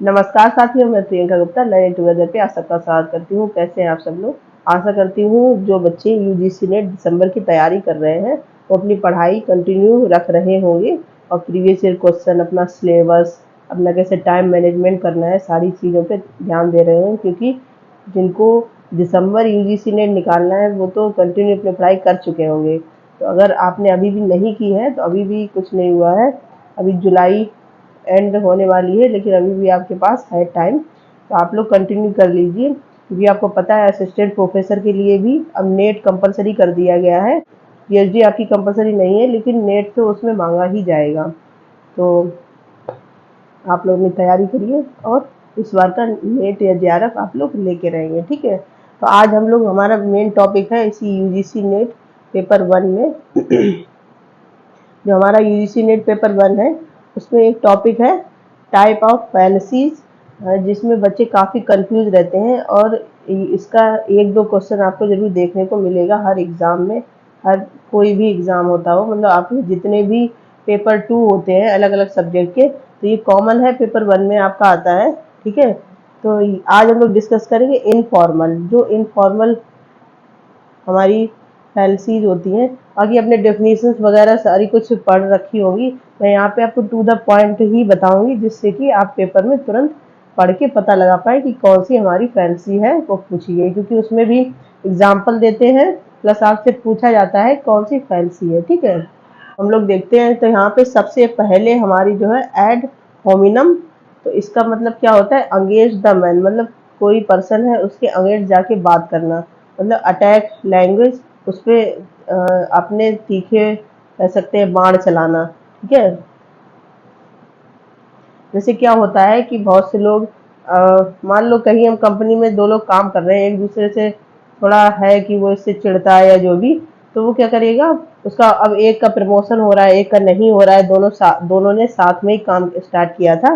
नमस्कार साथियों, मैं प्रियंका गुप्ता लर्निंग टुगेदर पे आप सबका स्वागत करती हूँ। कैसे हैं आप सब लोग? आशा करती हूँ जो बच्चे यूजीसी नेट दिसंबर की तैयारी कर रहे हैं वो अपनी पढ़ाई कंटिन्यू रख रहे होंगे और प्रीवियस ईयर क्वेश्चन, अपना सिलेबस, अपना कैसे टाइम मैनेजमेंट करना है, सारी चीज़ों पे ध्यान दे रहे हैं। क्योंकि जिनको दिसंबर यूजीसी नेट निकालना है वो तो कंटिन्यू अपनी पढ़ाई कर चुके होंगे। तो अगर आपने अभी भी नहीं की है तो अभी भी कुछ नहीं हुआ है। अभी जुलाई एंड होने वाली है, लेकिन अभी भी आपके पास है टाइम, तो आप लोग कंटिन्यू कर लीजिए। क्योंकि आपको पता है असिस्टेंट प्रोफेसर के लिए भी अब नेट कंपलसरी कर दिया गया है। पीएचडी आपकी कंपलसरी नहीं है, लेकिन नेट तो उसमें मांगा ही जाएगा। तो आप लोग अपनी तैयारी करिए और इस बार का नेट या जेआरएफ आप लोग लेके रहेंगे, ठीक है। तो आज हम लोग, हमारा मेन टॉपिक है इसी यूजीसी नेट पेपर 1 में जो हमारा यूजीसी नेट पेपर 1 है उसमें एक टॉपिक है टाइप ऑफ फैलेसीज, जिसमें बच्चे काफ़ी कंफ्यूज रहते हैं। और इसका एक दो क्वेश्चन आपको जरूर देखने को मिलेगा हर एग्ज़ाम में। हर कोई भी एग्ज़ाम होता हो, मतलब आप जितने भी पेपर 2 होते हैं अलग अलग सब्जेक्ट के, तो ये कॉमन है पेपर 1 में आपका आता है, ठीक है। तो आज हम लोग डिस्कस करेंगे इनफॉर्मल, जो इनफॉर्मल हमारी फैलेसीज होती हैं। बाकी अपने डेफिनेशंस वगैरह सारी कुछ पढ़ रखी होगी। मैं यहाँ पे आपको टू द पॉइंट ही बताऊंगी, जिससे कि आप पेपर में तुरंत पढ़ के पता लगा पाए कि कौन सी हमारी फैलेसी है वो पूछी गई। क्योंकि उसमें भी एग्जाम्पल देते हैं प्लस आपसे पूछा जाता है कौन सी फैलेसी है, ठीक है। हम लोग देखते हैं तो यहाँ पे सबसे पहले हमारी जो है एड होमिनम। तो इसका मतलब क्या होता है? अंगेंस्ट द मैन, मतलब कोई पर्सन है उसके अगेंस्ट जाके बात करना, मतलब अटैक लैंग्वेज, उस पर अपने तीखे कह सकते हैं बाण चलाना, ठीक है। जैसे क्या होता है कि बहुत से लोग, मान लो कहीं हम कंपनी में दो लोग काम कर रहे हैं, एक दूसरे से थोड़ा है कि वो इससे चिढ़ता है या जो भी, तो वो क्या करेगा, उसका अब एक का प्रमोशन हो रहा है एक का नहीं हो रहा है, दोनों ने साथ में ही काम स्टार्ट किया था।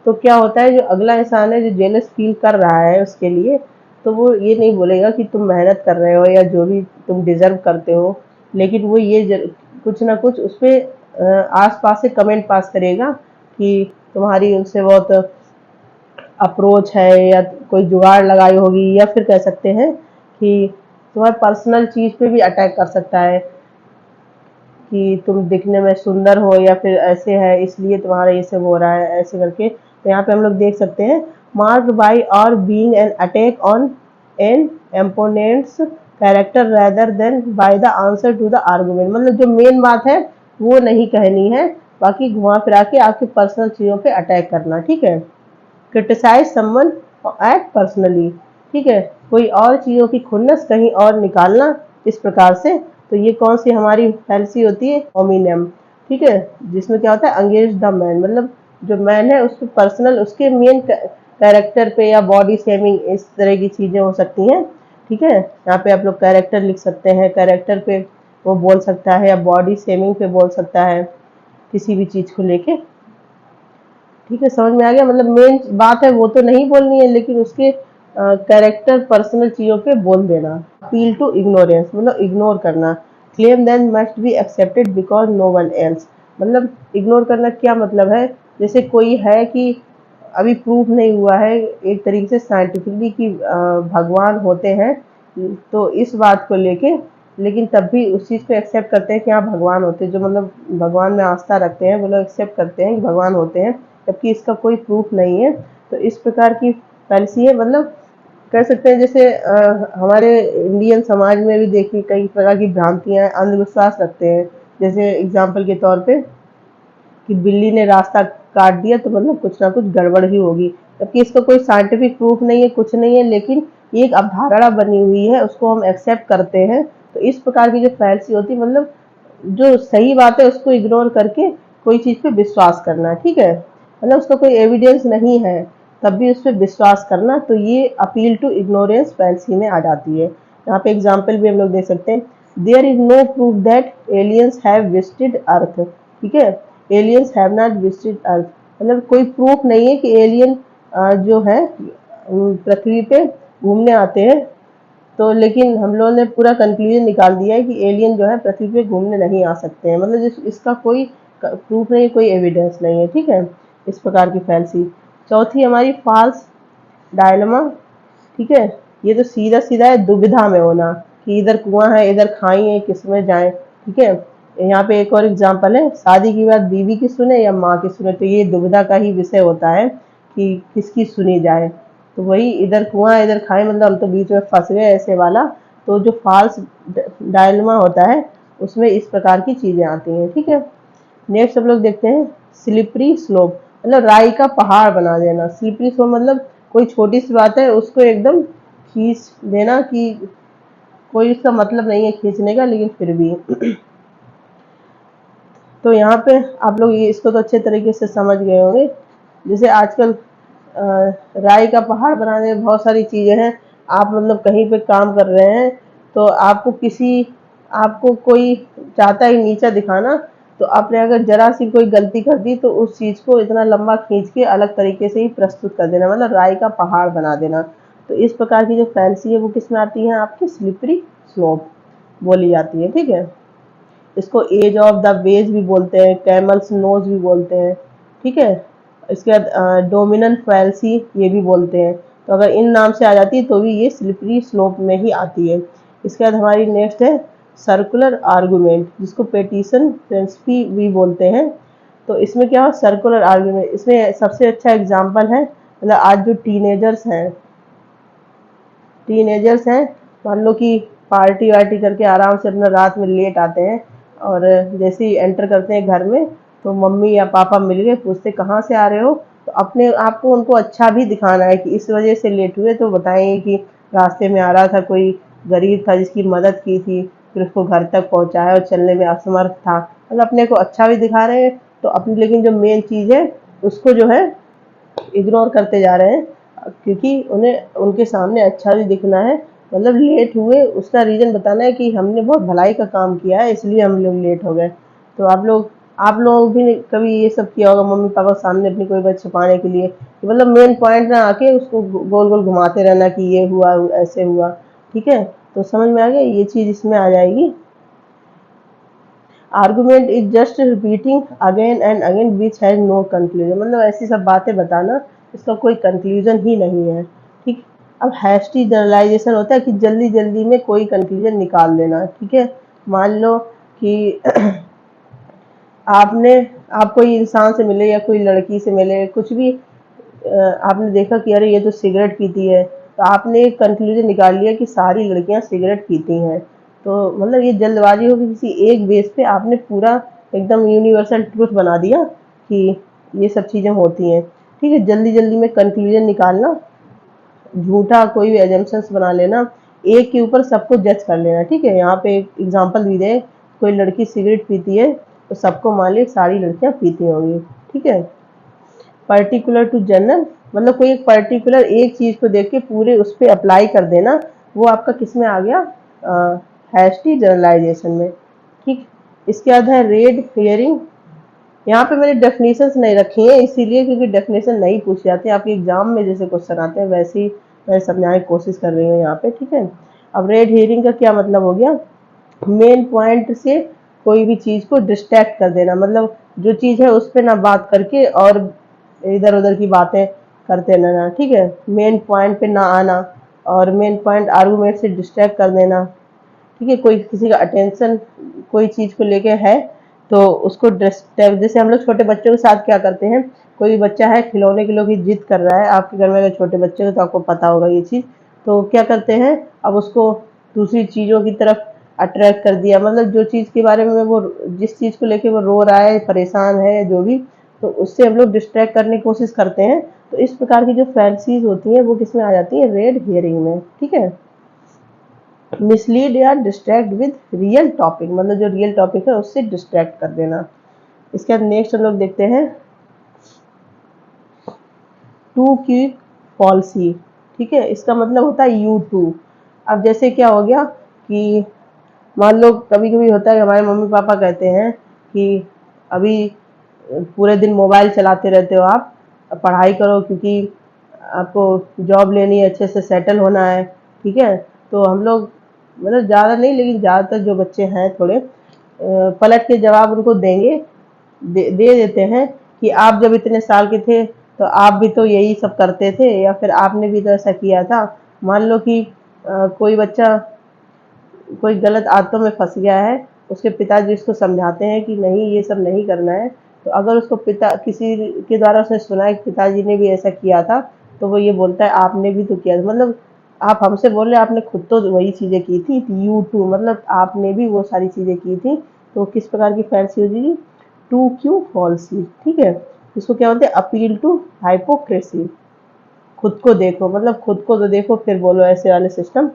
तो क्या होता है, जो अगला इंसान है जो जेलस फील कर रहा है उसके लिए, तो वो ये नहीं बोलेगा कि तुम मेहनत कर रहे हो या जो भी तुम डिजर्व करते हो, लेकिन वो कुछ ना कुछ उस पर आस पास से कमेंट पास करेगा कि तुम्हारी उनसे बहुत अप्रोच है या कोई जुगाड़ लगाई होगी, या फिर कह सकते हैं कि तुम्हारे पर्सनल चीज पे भी अटैक कर सकता है कि तुम दिखने में सुंदर हो या फिर ऐसे है इसलिए तुम्हारा ये सब हो रहा है, ऐसे करके। तो यहाँ पे हम लोग देख सकते हैं मार्क्ड बाई और being an attack on an opponent's character rather than by the answer to the argument, मतलब जो मेन बात है वो नहीं कहनी है, बाकी घुमा फिरा के आपकी पर्सनल चीजों पे अटैक करना, ठीक है। क्रिटिसाइज समवन एक्ट पर्सनली, ठीक है, कोई और चीज़ों की खुन्नस कहीं और निकालना इस प्रकार से। तो ये कौन सी हमारी फैलेसी होती है? होमिनम, ठीक है। जिसमें क्या होता है अंगेज द मैन, मतलब जो मैन है उसके पर्सनल, उसके मेन कैरेक्टर पे या बॉडी शेमिंग, इस तरह की चीज़ें हो सकती हैं, ठीक है। यहाँ पे आप लोग कैरेक्टर लिख सकते हैं, कैरेक्टर पे वो बोल सकता है या बॉडी शेमिंग पे बोल सकता है किसी भी चीज़ को लेके, ठीक है। समझ में आ गया? मतलब मेन बात है वो तो नहीं बोलनी है, लेकिन उसके कैरेक्टर पर्सनल चीज़ों पे बोल देना। अपील टू इग्नोरेंस, मतलब इग्नोर करना। Claim then must be accepted because no one else, मतलब इग्नोर करना क्या मतलब है? जैसे कोई है कि अभी प्रूफ नहीं हुआ है एक तरीके से साइंटिफिकली कि भगवान होते हैं, तो इस बात को लेके, लेकिन तब भी उस चीज़ को एक्सेप्ट करते हैं कि हाँ भगवान होते हैं, जो मतलब भगवान में आस्था रखते हैं वो लोग एक्सेप्ट करते हैं कि भगवान होते हैं, जबकि इसका कोई प्रूफ नहीं है। तो इस प्रकार की पॉलिसी है, मतलब कर सकते हैं। जैसे हमारे इंडियन समाज में भी देखिए कई प्रकार की भ्रांतियां, अंधविश्वास रखते हैं। जैसे एग्जाम्पल के तौर पे कि बिल्ली ने रास्ता काट दिया तो मतलब कुछ ना कुछ गड़बड़ ही होगी, जबकि इसका कोई साइंटिफिक प्रूफ नहीं है, कुछ नहीं है, लेकिन ये एक अवधारणा बनी हुई है, उसको हम एक्सेप्ट करते हैं। तो इस प्रकार की जो फैलेसी होती है, मतलब जो सही बात है उसको इग्नोर करके कोई चीज़ पे विश्वास करना, ठीक है। मतलब उसका कोई एविडेंस नहीं है तब भी उस पर विश्वास करना, तो ये अपील टू इग्नोरेंस फैलेसी में आ जाती है। यहाँ पे एग्जाम्पल भी हम लोग देख सकते हैं, there is no proof that aliens have visited earth, ठीक है। Aliens have not visited earth, मतलब कोई प्रूफ नहीं है कि एलियन जो है पृथ्वी पे घूमने आते हैं। तो लेकिन हम लोगों ने पूरा कंक्लूजन निकाल दिया है कि एलियन जो है पृथ्वी पे घूमने नहीं आ सकते हैं, मतलब इसका कोई प्रूफ नहीं, कोई एविडेंस नहीं है, ठीक है। इस प्रकार की फैलेसी। चौथी हमारी फाल्स डायलमा, ठीक है, ये तो सीधा सीधा है दुविधा में होना कि इधर कुआं है इधर खाई है किसमें जाए, ठीक है। यहाँ पे एक और एग्जांपल है, शादी की बात बीवी की सुने या माँ की सुने, तो ये दुविधा का ही विषय होता है कि किसकी सुनी जाए। तो वही इधर कुआं इधर खाई, मतलब हम तो बीच में फंस गए ऐसे वाला। तो जो फाल्स डायलमा होता है उसमें इस प्रकार की चीजें आती हैं, ठीक है। नेक्स्ट हम लोग देखते हैं स्लिपरी स्लोप, मतलब राई का पहाड़ बना देना। स्लिपरी स्लोप मतलब कोई छोटी सी बात है उसको एकदम खींच देना, कि कोई इसका मतलब नहीं है खींचने का, लेकिन फिर भी तो यहाँ पे आप लोग ये इसको तो अच्छे तरीके से समझ गए होंगे। जैसे आजकल राई का पहाड़ बनाने में बहुत सारी चीजें हैं। आप मतलब कहीं पे काम कर रहे हैं तो आपको कोई चाहता है नीचा दिखाना, तो आपने अगर जरा सी कोई गलती कर दी तो उस चीज को इतना लंबा खींच के अलग तरीके से ही प्रस्तुत कर देना, मतलब राई का पहाड़ बना देना। तो इस प्रकार की जो फैंसी है वो किस में आती है, आपकी स्लिपरी स्लोप बोली जाती है, ठीक है। इसको एज ऑफ द वेज भी बोलते हैं, कैमल्स नोज भी बोलते हैं, ठीक है। इसके बाद डोमिनेंट फैल्सी ये भी बोलते हैं। तो अगर इन नाम से आ जाती है तो भी ये स्लिपरी स्लोप में ही आती है। इसके बाद हमारी नेक्स्ट है सर्कुलर आर्गुमेंट, जिसको पेटिशन प्रिंसिपी भी बोलते हैं। तो इसमें क्या हो, सर्कुलर आर्गुमेंट, इसमें सबसे अच्छा एग्जाम्पल है, मतलब आज जो टीनेजर्स हैं, मान लो कि पार्टी वार्टी करके आराम से अपना रात में लेट आते हैं, और जैसे ही एंटर करते हैं घर में तो मम्मी या पापा मिल गए, पूछते कहाँ से आ रहे हो। तो अपने आप को उनको अच्छा भी दिखाना है कि इस वजह से लेट हुए, तो बताएंगे कि रास्ते में आ रहा था, कोई गरीब था जिसकी मदद की थी, फिर उसको घर तक पहुंचाया और चलने में असमर्थ था, मतलब अपने को अच्छा भी दिखा रहे हैं। तो अपनी लेकिन जो मेन चीज़ है उसको जो है इग्नोर करते जा रहे हैं, क्योंकि उन्हें उनके सामने अच्छा भी दिखना है। मतलब लेट हुए उसका रीजन बताना है कि हमने बहुत भलाई का काम किया है इसलिए हम लोग लेट हो गए। तो आप लोग भी कभी ये सब किया होगा, मम्मी पापा के सामने अपनी कोई बात छुपाने के लिए, कि मतलब मेन पॉइंट ना आके उसको गोल गोल घुमाते रहना कि ये हुआ ऐसे हुआ, ठीक है। तो समझ में आ गया, ये चीज इसमें आ जाएगी। Argument is just repeating again and again which has no conclusion, मतलब ऐसी सब बातें बताना इसका कोई कंक्लूजन ही नहीं है, ठीक। अब हैस्टी जनरलाइजेशन होता है कि जल्दी जल्दी में कोई कंक्लूजन निकाल देना, ठीक है। मान लो कि आपने आप कोई इंसान से मिले या कोई लड़की से मिले, कुछ भी आपने देखा कि अरे ये तो सिगरेट पीती है, तो आपने एक कंक्लूजन निकाल लिया कि सारी लड़कियां सिगरेट पीती हैं। तो मतलब ये जल्दबाजी होगी, किसी एक बेस पे आपने पूरा एकदम यूनिवर्सल ट्रूथ बना दिया कि ये सब चीज़ें होती हैं, ठीक है। जल्दी जल्दी में कंक्लूजन निकालना, झूठा कोई भी एजम्पन्स बना लेना, एक के ऊपर सबको जज कर लेना, ठीक है। यहाँ पे एक एग्जांपल भी दे, कोई लड़की सिगरेट पीती है तो सबको मान ली सारी लड़कियां पीती होंगी, ठीक है। पर्टिकुलर टू जनरल, मतलब कोई एक पर्टिकुलर एक चीज को देख के पूरे उस पर अप्लाई कर देना, वो आपका किस में आ गया, हैस्टी जनरलाइजेशन में, ठीक। इसके बाद है रेड हेयरिंग। यहाँ पे मैंने डेफिनेशंस नहीं रखी है इसीलिए क्योंकि डेफिनेशन नहीं पूछ जाते, आपके एग्जाम में जैसे क्वेश्चन आते हैं वैसे ही मैं समझाने की कोशिश कर रही हूँ यहाँ पे, ठीक है। अब रेड हेयरिंग का क्या मतलब हो गया, मेन पॉइंट से कोई भी चीज को डिस्ट्रैक्ट कर देना, मतलब जो चीज है उस पर ना बात करके और इधर उधर की बातें करते रहना, ठीक है। मेन पॉइंट पे ना आना और मेन पॉइंट आर्गूमेंट से डिस्ट्रैक्ट कर देना, ठीक है। कोई किसी का अटेंशन कोई चीज को लेके है तो उसको डिस्टर्ब, जैसे हम लोग छोटे बच्चों के साथ क्या करते हैं, कोई बच्चा है खिलौने के लिए जिद कर रहा है, आपके घर में अगर छोटे बच्चे हो तो आपको पता होगा ये चीज, तो क्या करते हैं, अब उसको दूसरी चीजों की तरफ अट्रैक्ट कर दिया, मतलब जो चीज के बारे में वो जिस चीज को लेके वो रो रहा है परेशान है जो भी, तो उससे हम लोग डिस्ट्रैक्ट करने की कोशिश करते हैं। तो इस प्रकार की जो फैंसीज होती हैं वो किसमें आ जाती है, रेड हियरिंग में, ठीक है। मिसलीड या डिस्ट्रैक्ट विद रियल टॉपिक, मतलब जो रियल टॉपिक है उससे डिस्ट्रैक्ट कर देना। इसके बाद नेक्स्ट हम लोग देखते हैं टू की पॉलिसी, ठीक है। इसका मतलब होता है यू टू। अब जैसे क्या हो गया कि मान लो कभी कभी होता है हमारे मम्मी पापा कहते हैं कि अभी पूरे दिन मोबाइल चलाते रहते हो आप, पढ़ाई करो क्योंकि आपको जॉब लेनी है, अच्छे से सेटल होना है, ठीक है। तो हम लोग मतलब ज़्यादा नहीं लेकिन ज़्यादातर जो बच्चे हैं थोड़े पलट के जवाब उनको देंगे, दे देते हैं कि आप जब इतने साल के थे तो आप भी तो यही सब करते थे, या फिर आपने भी तो ऐसा किया था। मान लो कि कोई बच्चा कोई गलत आदतों में फंस गया है, उसके पिताजी उसको समझाते हैं कि नहीं ये सब नहीं करना है, तो अगर उसको पिता किसी के द्वारा उसने सुना है कि पिताजी ने भी ऐसा किया था, तो वो ये बोलता है आपने भी तो किया था। मतलब आप हमसे बोल रहे आपने खुद तो वही चीजें की थी, यू टू मतलब आपने भी वो सारी चीजें की थी। तो किस प्रकार की फैंसी हो जाएगी, टू क्यू फॉल्सली, ठीक है। इसको क्या बोलते हैं, अपील टू हाइपोक्रेसी। खुद को देखो, मतलब खुद को तो देखो फिर बोलो, ऐसे वाले सिस्टम।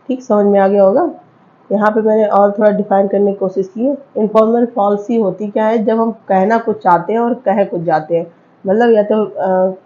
ठीक, समझ में आ गया होगा। यहाँ पे मैंने और थोड़ा डिफाइन करने की कोशिश की है। इनफॉर्मल पॉलिसी होती क्या है, जब हम कहना कुछ चाहते हैं और कह कुछ जाते हैं। मतलब या तो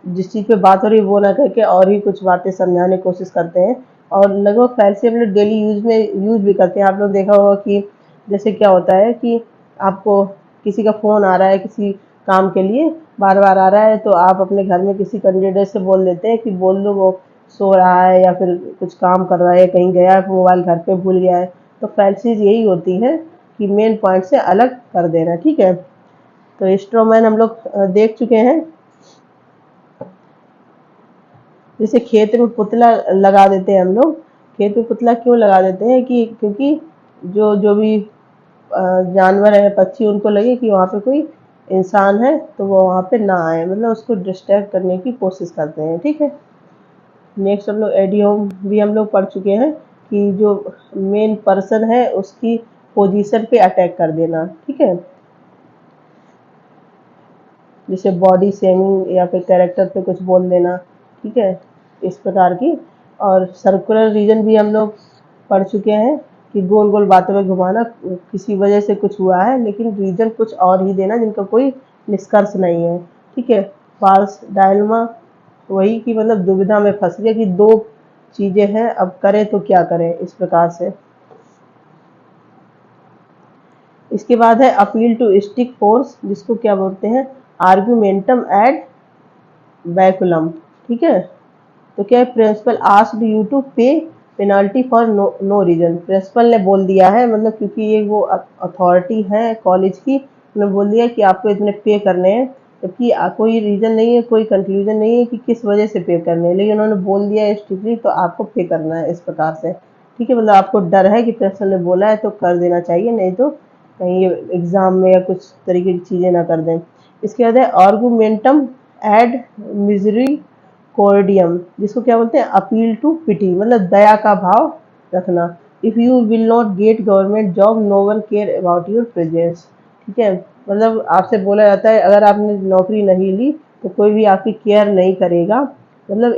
जिस चीज़ पे बात हो रही है वो ना करके और ही कुछ बातें समझाने की कोशिश करते हैं। और लगभग फैंसी हम लोग डेली यूज में यूज भी करते हैं। आप लोग देखा होगा कि जैसे क्या होता है कि आपको किसी का फ़ोन आ रहा है किसी काम के लिए, बार बार आ रहा है, तो आप अपने घर में किसी कैंडिडेट से बोल देते हैं कि बोल दो वो सो रहा है या फिर कुछ काम कर रहा है, कहीं गया है, मोबाइल घर पे भूल गया है। तो फैंसीज यही होती है कि मेन पॉइंट से अलग कर देना, ठीक है। तो स्ट्रोमैन हम लोग देख चुके हैं। जैसे खेत में पुतला लगा देते हैं हम लोग। खेत में पुतला क्यों लगा देते हैं कि क्योंकि जो जो भी जानवर है, पक्षी, उनको लगे कि वहाँ पे कोई इंसान है तो वो वहाँ पे ना आए, मतलब उसको डिस्टर्ब करने की कोशिश करते हैं, ठीक है। नेक्स्ट हम लोग एडियोम भी हम लोग पढ़ चुके हैं कि जो मेन पर्सन है उसकी पोजीशन पे अटैक कर देना, ठीक है। जैसे बॉडी शेमिंग या फिर कैरेक्टर पे कुछ बोल देना, ठीक है, इस प्रकार की। और सर्कुलर रीजन भी हम लोग पढ़ चुके हैं कि गोल गोल बातों में घुमाना, किसी वजह से कुछ हुआ है लेकिन रीजन कुछ और ही देना जिनका कोई निष्कर्ष नहीं है, ठीक है। फॉल्स डायलमा, वही कि मतलब दुविधा में फंस गया कि दो चीजें हैं, अब करें तो क्या करें, इस प्रकार से। इसके बाद है अपील टू स्टिक फोर्स, जिसको क्या बोलते हैं, आर्गुमेंटम एड बैकुलम, ठीक है। तो क्या है, principal asked you to pay penalty for no reason. Principal ने बोल दिया है, मतलब क्योंकि ये वो अथॉरिटी है कॉलेज की, उन्होंने बोल दिया कि आपको इतने पे करने हैं, जबकि कोई रीजन नहीं है, कोई कंक्लूजन नहीं है कि किस वजह से पे करने हैं, लेकिन उन्होंने बोल दिया है स्ट्रिक्टली तो आपको पे करना है, इस प्रकार से, ठीक है। मतलब आपको डर है कि प्रिंसिपल ने बोला है तो कर देना चाहिए, नहीं तो कहीं ये एग्जाम में या कुछ तरीके की चीजें ना कर दें। इसके बाद है आर्गुमेंटम एड मिजरी कोर्डियम, जिसको क्या बोलते हैं, अपील टू पिटी, मतलब दया का भाव रखना। If you will not get government job no one care about your presence, ठीक है। मतलब आपसे बोला जाता है अगर आपने नौकरी नहीं ली तो कोई भी आपकी केयर नहीं करेगा, मतलब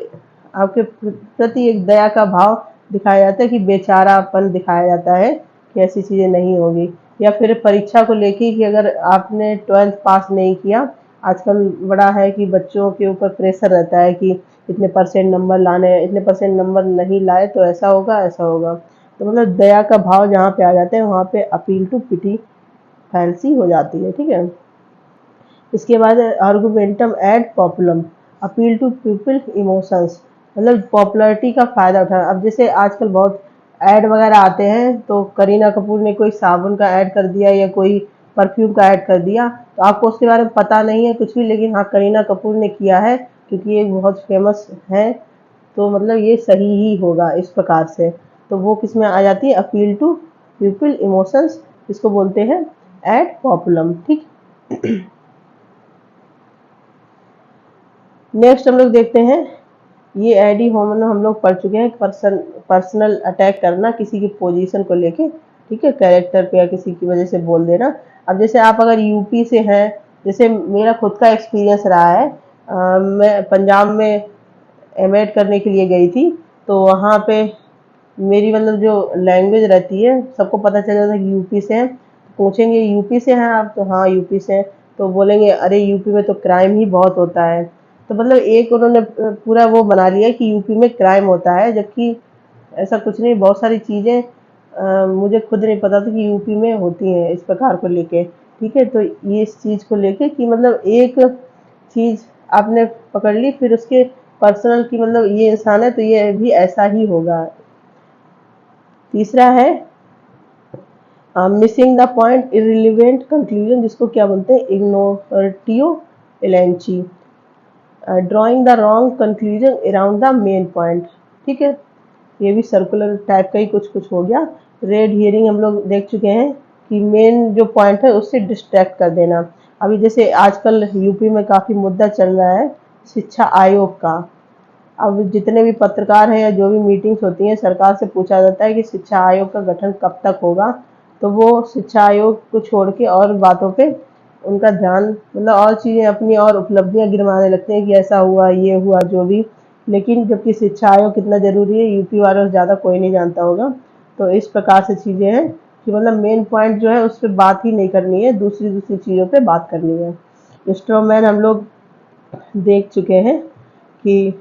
आपके प्रति एक दया का भाव दिखाया जाता है कि बेचारापन दिखाया जाता है कि ऐसी चीज़ें नहीं होगी। या फिर परीक्षा को लेके कि अगर आपने 12th पास नहीं किया, आजकल बड़ा है कि बच्चों के ऊपर प्रेशर रहता है कि इतने परसेंट नंबर लाने हैं, इतने परसेंट नंबर नहीं लाए तो ऐसा होगा ऐसा होगा। तो मतलब दया का भाव जहाँ पे आ जाते हैं वहाँ पे अपील टू पिटी फैंसी हो जाती है, ठीक है। इसके बाद argumentum ad populum, appeal to people emotions, मतलब पॉपुलैरिटी का फायदा उठाना। अब जैसे आजकल बहुत ऐड वगैरह आते हैं, तो करीना कपूर ने कोई साबुन का ऐड कर दिया या कोई परफ्यूम का ऐड कर दिया, तो आपको उसके बारे में पता नहीं है कुछ भी, लेकिन हाँ करीना कपूर ने किया है क्योंकि ये बहुत फेमस है, तो मतलब ये सही ही होगा, इस प्रकार से। तो वो किस में आ जाती है, अपील टू पीपल इमोशंस, इसको बोलते हैं एड पॉपुलम, ठीक। नेक्स्ट हम लोग देखते हैं, ये एडी होमन हम लोग पढ़ चुके हैं, पर्सनल अटैक करना किसी की पोजीशन को लेके, ठीक है, कैरेक्टर पे या किसी की वजह से बोल देना। अब जैसे आप अगर यूपी से हैं, जैसे मेरा खुद का एक्सपीरियंस रहा है, मैं पंजाब में एमएड करने के लिए गई थी, तो वहाँ पे मेरी मतलब जो लैंग्वेज रहती है सबको पता चल जाता है कि यूपी से हैं। पूछेंगे यूपी से हैं आप, तो हाँ यूपी से हैं, तो बोलेंगे अरे यूपी में तो क्राइम ही बहुत होता है। तो मतलब एक उन्होंने पूरा वो बना लिया कि यूपी में क्राइम होता है, जबकि ऐसा कुछ नहीं, बहुत सारी चीज़ें मुझे खुद नहीं पता था कि यूपी में होती हैं इस प्रकार को लेके, ठीक है। तो ये इस चीज़ को लेके कि मतलब एक चीज़ आपने पकड़ ली, फिर उसके पर्सनल की मतलब ये इंसान है तो ये भी ऐसा ही होगा। तीसरा है missing the point, irrelevant conclusion, जिसको क्या बोलते हैं, ignoratio elenchi. Drawing the wrong conclusion around the main point. ठीक है, ये भी सर्कुलर टाइप का ही कुछ कुछ हो गया। रेड हियरिंग हम लोग देख चुके हैं कि मेन जो पॉइंट है उससे डिस्ट्रैक्ट कर देना। अभी जैसे आजकल यूपी में काफ़ी मुद्दा चल रहा है शिक्षा आयोग का। अब जितने भी पत्रकार हैं या जो भी मीटिंग्स होती हैं, सरकार से पूछा जाता है कि शिक्षा आयोग का गठन कब तक होगा, तो वो शिक्षा आयोग को छोड़ के और बातों पे उनका ध्यान, मतलब और चीज़ें अपनी और उपलब्धियां गिनवाने लगते हैं कि ऐसा हुआ, ये हुआ, जो भी। लेकिन जबकि शिक्षा आयोग कितना ज़रूरी है यूपी वालों से ज़्यादा कोई नहीं जानता होगा। तो इस प्रकार से चीज़ें हैं कि मतलब मेन पॉइंट जो है उस पर बात ही नहीं करनी है, दूसरी दूसरी चीज़ों पे बात करनी है। स्ट्रॉमैन हम लोग देख चुके हैं कि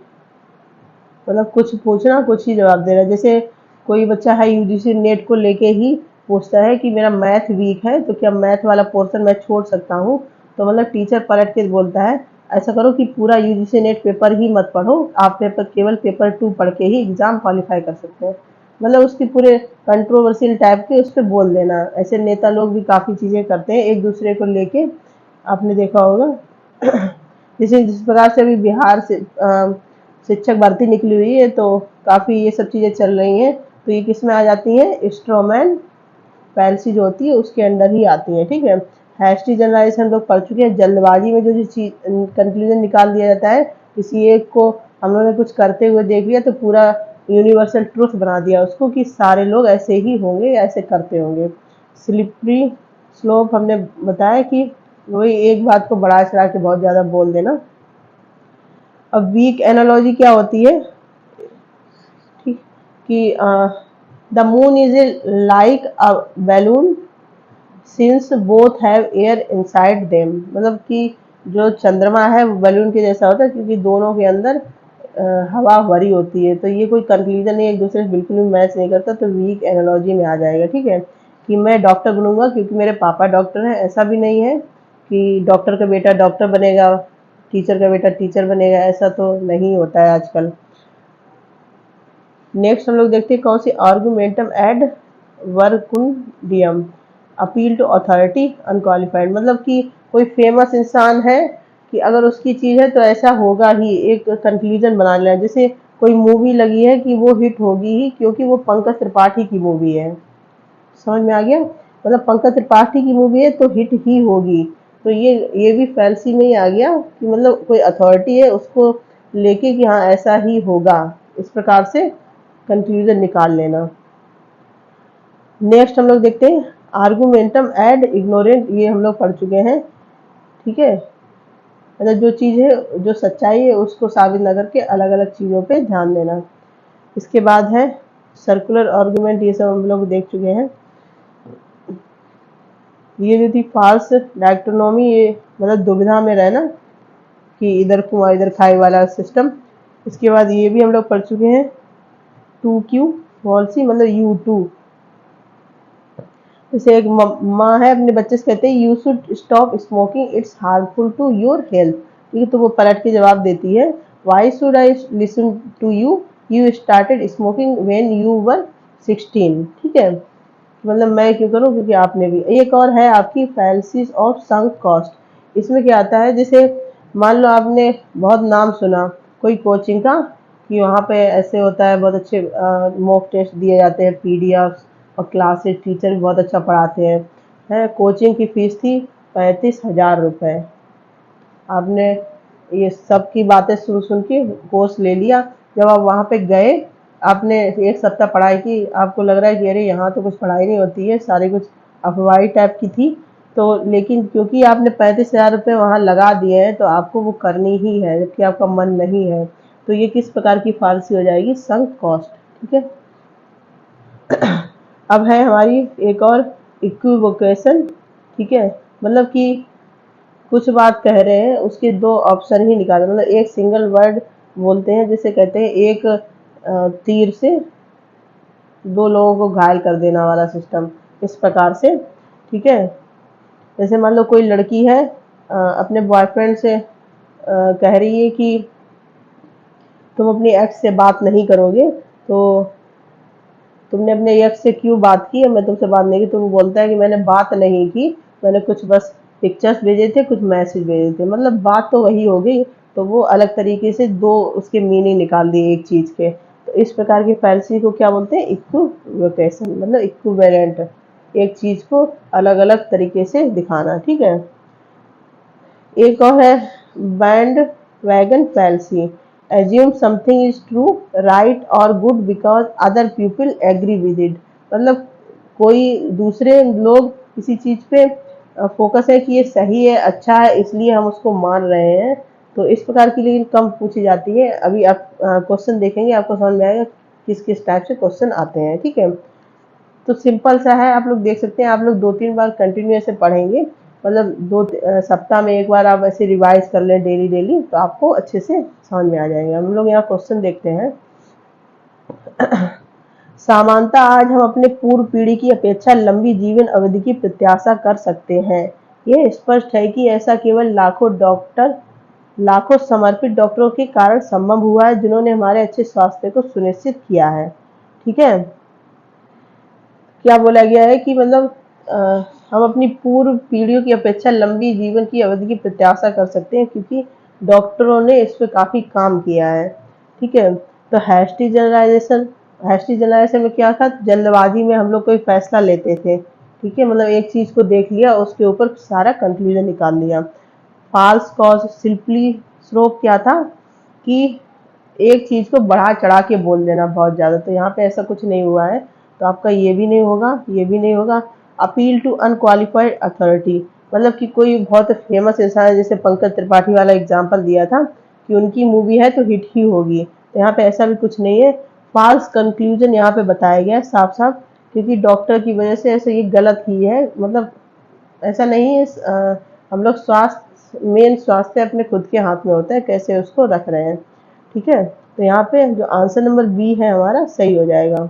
मतलब कुछ पूछना कुछ ही जवाब देना। जैसे कोई बच्चा है यूजीसी नेट को लेके ही पूछता है कि मेरा मैथ वीक है तो क्या मैथ वाला पोर्शन मैं छोड़ सकता हूँ, तो मतलब टीचर पलट के बोलता है ऐसा करो कि पूरा यूजीसी नेट पेपर ही मत पढ़ो, आप केवल पेपर 2 पढ़ के ही एग्जाम क्वालिफाई कर सकते हैं। मतलब उसकी पूरे कंट्रोवर्शियल टाइप के उस पर बोल देना। ऐसे नेता लोग भी काफ़ी चीज़ें करते हैं एक दूसरे को लेके, आपने देखा होगा। जैसे जिस प्रकार से अभी बिहार से शिक्षक भर्ती निकली हुई है तो काफ़ी ये सब चीज़ें चल रही हैं, तो ये किस में आ जाती हैं, स्ट्रॉमैन फैंसी जो होती है उसके अंदर ही आती है। ठीक है, हैस्टी जनरलाइजेशन हम लोग पढ़ चुके हैं। जल्दबाजी में जो चीज कंक्लूजन निकाल दिया जाता है, किसी एक को हम लोगों ने कुछ करते हुए देख लिया तो पूरा यूनिवर्सल ट्रुथ बना दिया उसको कि सारे लोग ऐसे ही होंगे या ऐसे करते होंगे। स्लिपरी स्लोप हमने बताया कि वही एक बात को बढ़ा चढ़ा के बहुत ज़्यादा बोल देना। अब वीक एनालॉजी क्या होती है, ठीक, कि the moon is like a balloon since both have air inside them. मतलब कि जो चंद्रमा है वो बैलून के जैसा होता है क्योंकि दोनों के अंदर हवा भरी होती है। तो ये कोई कंक्लूजन नहीं, एक दूसरे से बिल्कुल भी मैच नहीं करता, तो वीक एनालॉजी में आ जाएगा। ठीक है, कि मैं डॉक्टर बनूंगा क्योंकि मेरे पापा डॉक्टर हैं, ऐसा भी नहीं है कि डॉक्टर का बेटा डॉक्टर बनेगा, टीचर का बेटा टीचर बनेगा, ऐसा तो नहीं होता है आजकल। नेक्स्ट हम लोग देखते हैं कौन सी, argumentum ad verecundiam, appeal to authority unqualified. मतलब कि कोई फेमस इंसान है कि अगर उसकी चीज़ है तो ऐसा होगा ही, एक कंक्लूजन बना लेना। जैसे कोई मूवी लगी है कि वो हिट होगी ही क्योंकि वो पंकज त्रिपाठी की मूवी है, समझ में आ गया। मतलब पंकज त्रिपाठी की मूवी है तो हिट ही होगी। तो ये भी फैंसी में ही आ गया कि मतलब कोई अथॉरिटी है उसको लेके कि हाँ ऐसा ही होगा, इस प्रकार से कंक्लूजन निकाल लेना। नेक्स्ट हम लोग देखते हैं आर्गुमेंटम एड इग्नोरेंट, ये हम लोग पढ़ चुके हैं। ठीक है, मतलब जो चीज़ है, जो सच्चाई है उसको साबित न करके अलग अलग चीज़ों पे ध्यान देना। इसके बाद है सर्कुलर आर्गुमेंट, ये सब हम लोग देख चुके हैं। ये जो थी फाल्स डायक्टोनॉमी, ये मतलब दुविधा में रहना कि इधर कुआं इधर खाई वाला सिस्टम। इसके बाद ये भी हम लोग पढ़ चुके हैं 2Q पॉलिसी, मतलब U2। जैसे एक माँ है अपने बच्चे से कहते हैं you should stop smoking, it's harmful to your health. ठीक है, तो वो पलट के जवाब देती है why should I listen to you, you started smoking when you were 16। ठीक है, मतलब मैं क्यों करूं क्योंकि आपने भी। एक और है आपकी फैल्सीज ऑफ संक कॉस्ट। इसमें क्या आता है, जैसे मान लो आपने बहुत नाम सुना कोई कोचिंग का कि वहाँ पे ऐसे होता है, बहुत अच्छे मॉक टेस्ट दिए जाते हैं, पीडीएफ और क्लासेस, टीचर भी बहुत अच्छा पढ़ाते हैं। कोचिंग की फीस थी 35,000 रुपये। आपने ये सब की बातें सुन सुन के कोर्स ले लिया। जब आप वहाँ पे गए, आपने एक सप्ताह पढ़ाई की, आपको लग रहा है कि अरे यहाँ तो कुछ पढ़ाई नहीं होती है, सारी कुछ अफवाही टाइप की थी। तो लेकिन क्योंकि आपने 35,000 रुपये वहाँ लगा दिए हैं तो आपको वो करनी ही है जबकि आपका मन नहीं है। तो ये किस प्रकार की फालसी हो जाएगी, संक कॉस्ट। ठीक है, अब है हमारी एक और इक्विवोकेशन। ठीक है, मतलब कि कुछ बात कह रहे हैं उसके दो ऑप्शन ही निकाले, मतलब एक सिंगल वर्ड बोलते हैं जिसे कहते हैं एक तीर से दो लोगों को घायल कर देना वाला सिस्टम, इस प्रकार से। ठीक है, जैसे मान लो कोई लड़की है अपने बॉयफ्रेंड से कह रही है कि तुम अपनी एक्स से बात नहीं करोगे, तो तुमने अपने एक्स से क्यों बात की, मैं तुमसे बात नहीं की। तो वो बोलता है कि मैंने बात नहीं की, मैंने कुछ बस पिक्चर्स भेजे थे, कुछ मैसेज भेजे थे, मतलब बात तो वही हो गई, तो वो अलग तरीके से दो उसके मीनिंग निकाल दिए एक चीज के। तो इस प्रकार की फैल्सी को क्या बोलते हैं, इक्विवोकेशन, मतलब इक्विवेलेंट, एक चीज को अलग अलग तरीके से दिखाना। ठीक है, एक और है bandwagon fallacy, assume something is true, right और good because other people agree with it. मतलब कोई दूसरे लोग किसी चीज पे फोकस है कि ये सही है, अच्छा है, इसलिए हम उसको मान रहे हैं। तो इस प्रकार की लेकिन कम पूछी जाती है। अभी आप क्वेश्चन देखेंगे, आपको समझ में आएगा किस किस टाइप से क्वेश्चन आते हैं। ठीक है, तो सिंपल सा है, आप लोग देख सकते हैं। आप लोग 2-3 बार कंटिन्यू ऐसे पढ़ेंगे, मतलब सप्ताह में एक बार आप ऐसे रिवाइज कर लें डेली डेली, तो आपको अच्छे से समझ में आ जाएगा। हम लोग यहाँ क्वेश्चन देखते हैं। सामान्यतः आज हम अपने पूर्व पीढ़ी की अपेक्षा लंबी जीवन अवधि की प्रत्याशा कर सकते हैं। यह स्पष्ट है कि ऐसा केवल लाखों समर्पित डॉक्टरों के कारण संभव हुआ है, जिन्होंने हमारे अच्छे स्वास्थ्य को सुनिश्चित किया है। ठीक है, क्या बोला गया है कि मतलब अ, हम अपनी पूर्व पीढ़ियों की अपेक्षा लंबी जीवन की अवधि की प्रत्याशा कर सकते हैं, क्योंकि डॉक्टरों ने इस पे काफी काम किया है। ठीक है, तो हैस्टी जनरलाइजेशन में क्या था, जल्दबाजी में हम लोग कोई फैसला लेते थे। ठीक है, मतलब एक चीज को देख लिया, उसके ऊपर सारा कंक्लूजन निकाल लिया। फाल्स कॉज सिंपली स्रोप क्या था कि एक चीज को बढ़ा चढ़ा के बोल देना बहुत ज्यादा, तो यहाँ पे ऐसा कुछ नहीं हुआ है। तो आपका ये भी नहीं होगा, ये भी नहीं होगा। अपील टू अनक्वालिफाइड अथॉरिटी, मतलब कि कोई बहुत फेमस इंसान है, जैसे पंकज त्रिपाठी वाला एग्जाम्पल दिया था कि उनकी मूवी है तो हिट ही होगी, तो यहाँ पे ऐसा भी कुछ नहीं है। फॉल्स कंक्लूजन यहाँ पे बताया गया है साफ साफ, क्योंकि डॉक्टर की वजह से ऐसे ये गलत ही है, मतलब ऐसा नहीं है। हम लोग स्वास्थ्य अपने खुद के हाथ में होता है, कैसे उसको रख रहे हैं। ठीक है, तो यहाँ पे जो आंसर नंबर बी है हमारा सही हो जाएगा।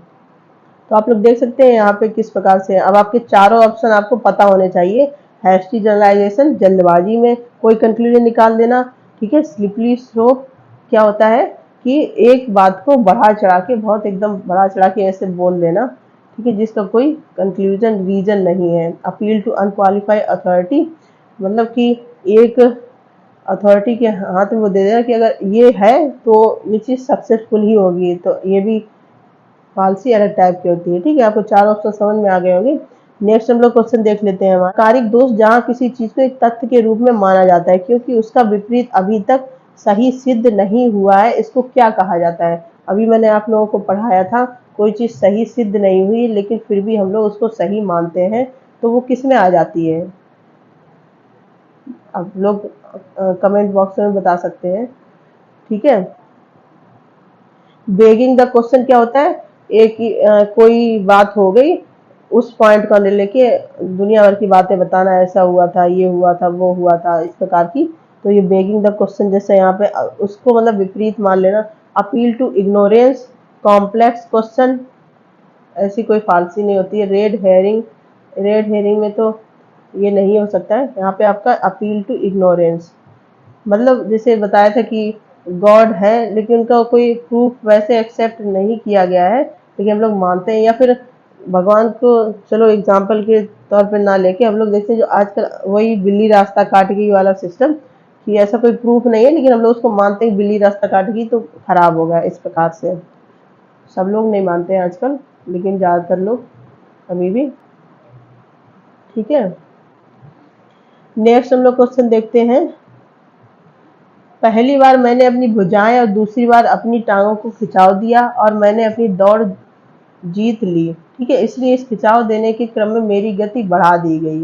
तो आप लोग देख सकते हैं यहाँ पे किस प्रकार से। अब आपके चारों ऑप्शन आपको पता होने चाहिए। हैस्टी जनरलाइजेशन, जल्दबाजी में कोई कंक्लूजन निकाल देना। ठीक है, स्लिपली स्लोप क्या होता है कि एक बात को बढ़ा चढ़ा के, बहुत एकदम बढ़ा चढ़ा के ऐसे बोल देना, ठीक है, जिसका कोई कंक्लूजन रीजन नहीं है। अपील टू अनक्वालिफाइड अथॉरिटी, मतलब कि एक अथॉरिटी के हाथ में वो दे देना कि अगर ये है तो ये चीज सक्सेसफुल ही होगी, तो ये भी फालसी अलग टाइप की होती है। ठीक है, आपको चार ऑप्शन समझ में आ गए होंगे। नेक्स्ट हम लोग क्वेश्चन देख लेते हैं। हमारा कारिक दोष, जहाँ किसी चीज को एक तथ्य के रूप में माना जाता है क्योंकि उसका विपरीत अभी तक सही सिद्ध नहीं हुआ है, इसको क्या कहा जाता है। अभी मैंने आप लोगों को पढ़ाया था, कोई चीज सही सिद्ध नहीं हुई लेकिन फिर भी हम लोग उसको सही मानते हैं, तो वो किस में आ जाती है। आप लोग कमेंट बॉक्स में बता सकते हैं। ठीक है, बेगिंग द क्वेश्चन क्या होता है, एक कोई बात हो गई, उस पॉइंट को लेके दुनिया भर की बातें बताना, ऐसा हुआ था, ये हुआ था, वो हुआ था, इस प्रकार की। तो ये बेगिंग द क्वेश्चन, जैसे यहाँ पे उसको मतलब विपरीत मान लेना। Appeal to ignorance, complex question, ऐसी कोई फालसी नहीं होती है। रेड हेयरिंग में तो ये नहीं हो सकता है। यहाँ पे आपका अपील टू इग्नोरेंस, मतलब जैसे बताया था कि गॉड है लेकिन उनका कोई प्रूफ वैसे एक्सेप्ट नहीं किया गया है, लेकिन हम लोग मानते हैं। या फिर भगवान को चलो एग्जाम्पल के तौर पे ना लेके हम लोग देखते हैं, जो आजकल वही बिल्ली रास्ता काट गई वाला सिस्टम, कि ऐसा कोई प्रूफ नहीं है लेकिन हम लोग उसको मानते हैं, बिल्ली रास्ता काट गई तो खराब हो गया, इस प्रकार से। सब लोग नहीं मानते हैं आजकल, लेकिन ज्यादातर लोग अभी भी। ठीक है, नेक्स्ट हम लोग क्वेश्चन देखते हैं। पहली बार मैंने अपनी भुजाएं और दूसरी बार अपनी टांगों को खिंचाव दिया और मैंने अपनी दौड़ जीत ली। ठीक है, इसलिए इस खिंचाव देने के क्रम में मेरी गति बढ़ा दी गई।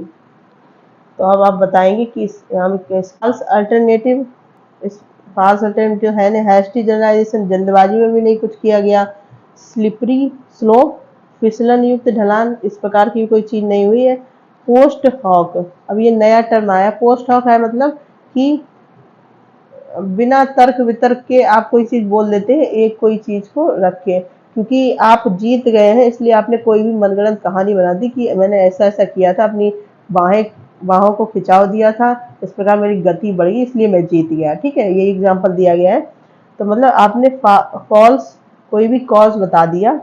तो अब आप बताएंगे कि हम फॉल्स अल्टरनेटिव, इस फॉल्स अल्टरनेटिव है ना, हैस्टी जनरलाइजेशन, जल्दबाजी में भी नहीं कुछ किया गया। स्लिपरी स्लोप, फिसलन युक्त ढलान, इस प्रकार की कोई चीज नहीं हुई है। पोस्ट हॉक, अब ये नया टर्म आया। पोस्ट हॉक है मतलब कि बिना तर्क वितर्क के आप कोई चीज बोल देते हैं, एक कोई चीज को रख के, क्योंकि आप जीत गए हैं इसलिए आपने कोई भी मनगढ़ंत कहानी बना दी कि मैंने ऐसा ऐसा किया था, अपनी बाहों को खिंचाव दिया था, इस प्रकार मेरी गति बढ़ी इसलिए मैं जीत गया। ठीक है, ये एग्जाम्पल दिया गया है। तो मतलब आपने फॉल्स कोई भी कॉज बता दिया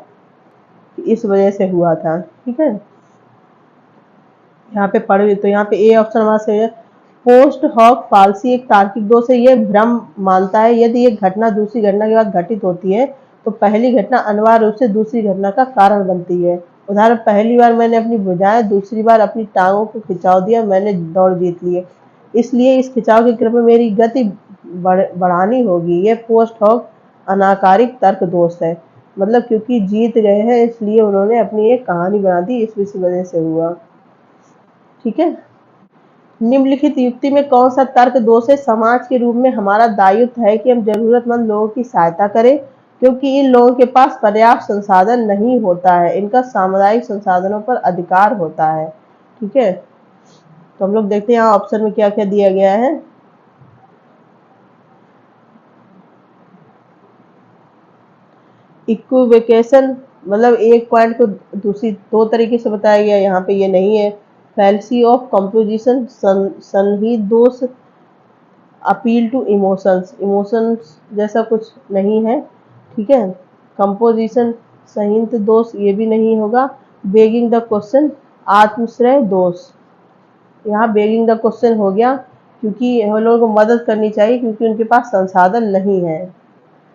कि इस वजह से हुआ था। ठीक है, यहाँ पे पढ़ तो यहाँ पे ए ऑप्शन हमारा सही है। पोस्ट हॉक फाल्सी एक तार्किक दोष है। ये भ्रम मानता है यदि एक घटना दूसरी घटना के बाद घटित होती है तो पहली घटना अनिवार्य रूप से दूसरी घटना का कारण बनती है। उदाहरण, पहली बार मैंने अपनी भुजाएं, दूसरी बार अपनी टांगों को खिंचाव दिया, मैंने दौड़ जीत ली। इसलिए इस खिंचाव के क्रम में मेरी गति बढ़ानी होगी। ये पोस्ट हॉक अनाकारिक तर्क दोष है। मतलब क्योंकि जीत गए हैं इसलिए उन्होंने अपनी एक कहानी बना दी, इस वजह से हुआ। ठीक है। निम्नलिखित युक्ति में कौन सा तर्क दोष है? समाज के रूप में हमारा दायित्व है कि हम जरूरतमंद लोगों की सहायता करें, क्योंकि इन लोगों के पास पर्याप्त संसाधन नहीं होता है। इनका सामुदायिक संसाधनों पर अधिकार होता है। ठीक है। तो हम लोग देखते हैं यहाँ ऑप्शन में क्या क्या दिया गया है। इक्विवेकेशन मतलब एक पॉइंट को दूसरी दो तरीके से बताया गया, यहाँ पे ये नहीं है। फैल्सी ऑफ कंपोजिशन सन्निहित दोष, अपील टू इमोशंस, इमोशंस जैसा कुछ नहीं है। ठीक है। कंपोजिशन संहित दोष ये भी नहीं होगा। बेगिंग द क्वेश्चन आत्मश्रय दोष, यहाँ बेगिंग द क्वेश्चन हो गया क्योंकि हम लोगों को मदद करनी चाहिए क्योंकि उनके पास संसाधन नहीं है।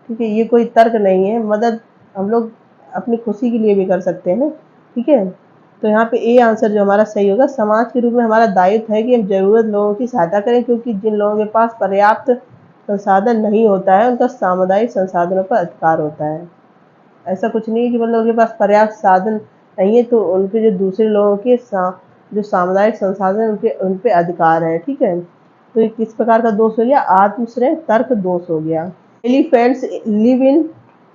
ठीक है। ये कोई तर्क नहीं है, मदद हम लोग अपनी खुशी के लिए भी कर सकते हैं। ठीक है। तो यहाँ पे ए आंसर जो हमारा सही होगा। समाज के रूप में हमारा दायित्व है कि हम जरूरत लोगों की सहायता करें, क्योंकि जिन लोगों के पास पर्याप्त संसाधन नहीं होता है उनका सामुदायिक संसाधनों पर अधिकार होता है। ऐसा कुछ नहीं है कि मतलब उनके पास पर्याप्त साधन नहीं है तो उनके जो दूसरे लोगों के जो सामुदायिक संसाधन उन पे अधिकार है। ठीक है। तो ये किस प्रकार का दोष हो गया? आत्मश्रय तर्क दोष हो गया। Elephants live in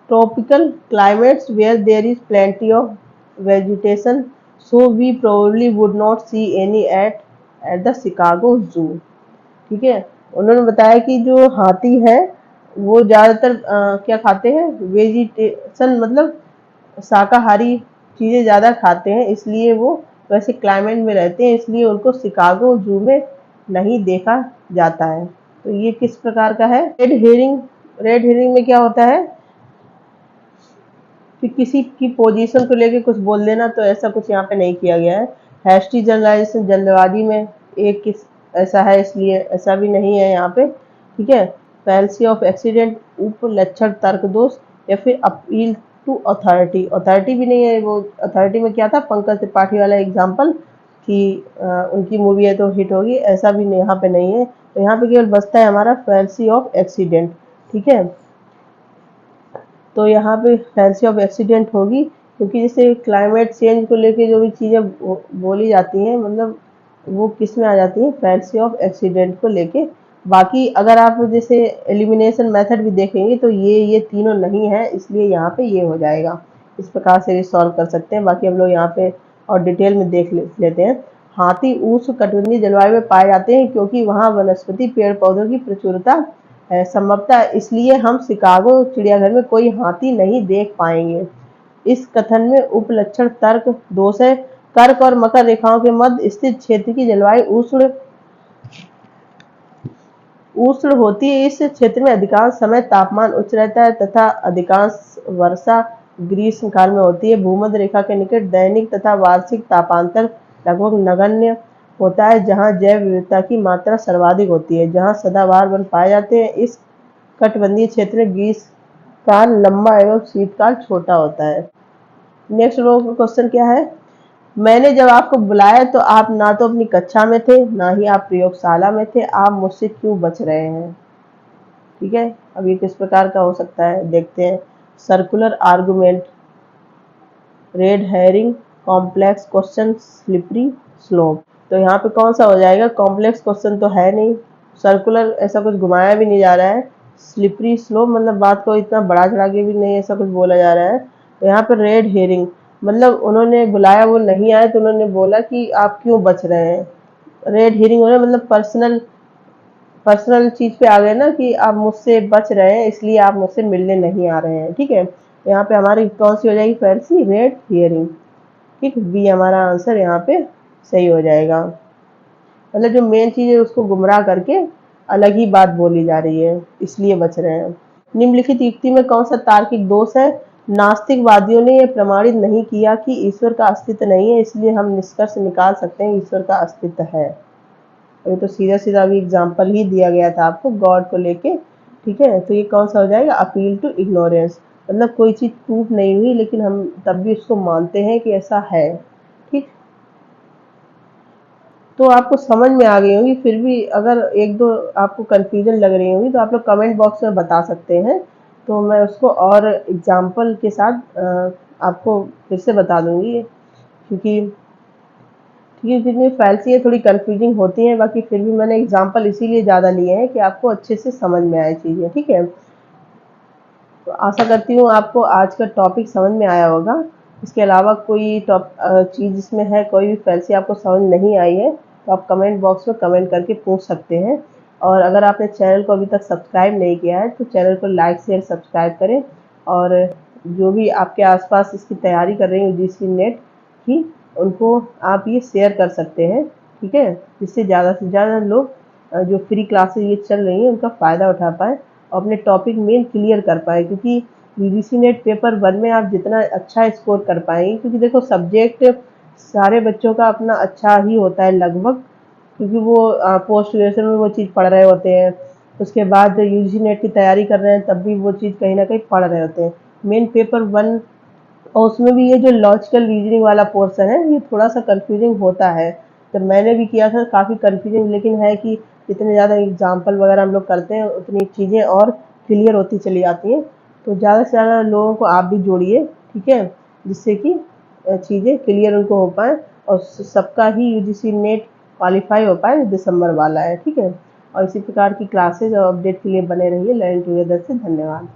tropical climates where there is plenty of vegetation, so we probably would not see any at the Chicago Zoo. ठीक है। उन्होंने बताया कि जो हाथी है वो ज़्यादातर क्या खाते हैं? वेजिटेशन मतलब शाकाहारी चीज़ें ज़्यादा खाते हैं, इसलिए वो वैसे क्लाइमेट में रहते हैं, इसलिए उनको शिकागो जू में नहीं देखा जाता है। तो ये किस प्रकार का है? Red herring. रेड हेरिंग में क्या होता है कि किसी की पोजीशन को लेके कुछ बोल देना, तो ऐसा कुछ यहाँ पे नहीं किया गया है। हैस्टी जनरलाइजेशन जल्दबाजी में एक किस ऐसा है, इसलिए ऐसा भी नहीं है यहाँ पे। ठीक है। फैल्सी ऑफ एक्सीडेंट उपलक्षण तर्क दोष या फिर अपील टू अथॉरिटी, अथॉरिटी भी नहीं है। वो अथॉरिटी में क्या था? पंकज त्रिपाठी वाला एग्जाम्पल कि उनकी मूवी है तो हिट होगी, ऐसा भी यहाँ पे नहीं है। तो यहाँ पे केवल बचता है हमारा फैल्सी ऑफ एक्सीडेंट। ठीक है। तो यहाँ पे फैल्सी ऑफ एक्सीडेंट होगी क्योंकि जैसे क्लाइमेट चेंज को लेके जो भी चीज़ें बोली जाती हैं, मतलब वो किस में आ जाती हैं? फैल्सी ऑफ एक्सीडेंट को लेके। बाकी अगर आप जैसे एलिमिनेशन मेथड भी देखेंगे तो ये तीनों नहीं है, इसलिए यहाँ पे ये हो जाएगा। इस प्रकार से भी सॉल्व कर सकते हैं। बाकी हम लोग यहाँ पे और डिटेल में देख लेते हैं। हाथी उष्ण कटिबंधीय जलवायु में पाए जाते हैं क्योंकि वहाँ वनस्पति पेड़ पौधों की प्रचुरता है, संभवतः इसलिए हम शिकागो चिड़ियाघर में कोई हाथी नहीं देख पाएंगे। इस कथन में उपलक्षण तर्क दोष है। कर्क और मकर रेखाओं के मध्य स्थित क्षेत्र की जलवायु उष्ण होती है। इस क्षेत्र में अधिकांश समय तापमान उच्च रहता है तथा अधिकांश वर्षा ग्रीष्म काल में होती है। भूमध्य रेखा के निकट दैनिक तथा वार्षिक तापांतर लगभग नगण्य होता है, जहां जैव विविधता की मात्रा सर्वाधिक होती है, जहां सदाबहार वन पाए जाते हैं। इस कटिबंधीय क्षेत्र में ग्रीष्म काल लंबा एवं शीतकाल छोटा होता है। नेक्स्ट क्वेश्चन क्या है? मैंने जब आपको बुलाया तो आप ना तो अपनी कक्षा में थे, ना ही आप प्रयोगशाला में थे। आप मुझसे क्यों बच रहे हैं? ठीक है। अब ये किस प्रकार का हो सकता है देखते हैं। Circular argument, red herring, complex question, slippery slope. तो यहाँ पे कौन सा हो जाएगा? कॉम्प्लेक्स क्वेश्चन तो है नहीं, सर्कुलर ऐसा कुछ घुमाया भी नहीं जा रहा है, स्लिपरी स्लोप मतलब बात को इतना बड़ा चढ़ा के भी नहीं ऐसा कुछ बोला जा रहा है। तो यहाँ पर रेड हेरिंग मतलब उन्होंने बुलाया, वो नहीं आए तो उन्होंने बोला कि आप क्यों बच रहे हैं। रेड हेरिंग होना मतलब पर्सनल चीज पे आ गए ना कि आप मुझसे बच रहे हैं इसलिए आप मुझसे मिलने नहीं आ रहे हैं। ठीक है। तो यहाँ पे हमारी कौन सी हो जाएगी? फैल्सी रेड हियरिंग। ठीक, बी हमारा आंसर यहाँ पे सही हो जाएगा। मतलब जो मेन चीज है उसको गुमराह करके अलग ही बात बोली जा रही है, इसलिए बच रहे हैं। निम्नलिखित युक्ति में कौन सा तार्किक दोष है? नास्तिकवादियों ने यह प्रमाणित नहीं किया कि ईश्वर का अस्तित्व नहीं है, इसलिए हम निष्कर्ष निकाल सकते हैं ईश्वर का अस्तित्व है। ये तो सीधा सीधा अभी एग्जाम्पल ही दिया गया था आपको गॉड को लेके, ठीक है। तो ये कौन सा हो जाएगा, अपील टू इग्नोरेंस, मतलब कोई चीज़ प्रूफ नहीं हुई लेकिन हम तब भी उसको मानते हैं कि ऐसा है, ठीक। तो आपको समझ में आ गई होगी, फिर भी अगर एक दो आपको कंफ्यूजन लग रही होगी तो आप लोग कमेंट बॉक्स में बता सकते हैं, तो मैं उसको और एग्जाम्पल के साथ आपको फिर से बता दूंगी, क्योंकि ये जितनी फाइल्स ये थोड़ी कंफ्यूजिंग होती हैं, बाकी फिर भी मैंने एग्जाम्पल इसीलिए ज़्यादा लिए हैं कि आपको अच्छे से समझ में आए चीज़ें, ठीक है। तो आशा करती हूँ आपको आज का टॉपिक समझ में आया होगा। इसके अलावा कोई चीज़ इसमें है, कोई भी फैंसी आपको समझ नहीं आई है, तो आप कमेंट बॉक्स में कमेंट करके पूछ सकते हैं। और अगर आपने चैनल को अभी तक सब्सक्राइब नहीं किया है तो चैनल को लाइक शेयर सब्सक्राइब करें, और जो भी आपके आसपास इसकी तैयारी कर रहे हैं यूजीसी नेट की, उनको आप ये शेयर कर सकते हैं, ठीक है, जिससे ज़्यादा से ज़्यादा लोग जो फ्री क्लासेस ये चल रही हैं उनका फ़ायदा उठा पाएँ और अपने टॉपिक मेन क्लियर कर पाए, क्योंकि यूजीसी नेट पेपर 1 में आप जितना अच्छा स्कोर कर पाएंगे, क्योंकि देखो सब्जेक्ट सारे बच्चों का अपना अच्छा ही होता है लगभग, क्योंकि वो पोस्ट ग्रेजुएशन में वो चीज़ पढ़ रहे होते हैं, उसके बाद यूजीसी नेट की तैयारी कर रहे हैं तब भी वो चीज़ कहीं ना कहीं पढ़ रहे होते हैं। मेन पेपर 1 और उसमें भी ये जो लॉजिकल रीजनिंग वाला पोर्शन है ये थोड़ा सा कंफ्यूजिंग होता है। जब मैंने भी किया था काफ़ी कंफ्यूजिंग, लेकिन है कि जितने ज़्यादा एग्जाम्पल वगैरह हम लोग करते हैं उतनी चीज़ें और क्लियर होती चली जाती हैं। तो ज़्यादा से ज़्यादा लोगों को आप भी जोड़िए, ठीक है, जिससे कि चीज़ें क्लियर उनको हो पाए और सबका ही यूजीसी नेट क्वालिफाई हो पाए, दिसंबर वाला है, ठीक है। और इसी प्रकार की क्लासेज और अपडेट के लिए बने रहिए लर्न टुगेदर से। धन्यवाद।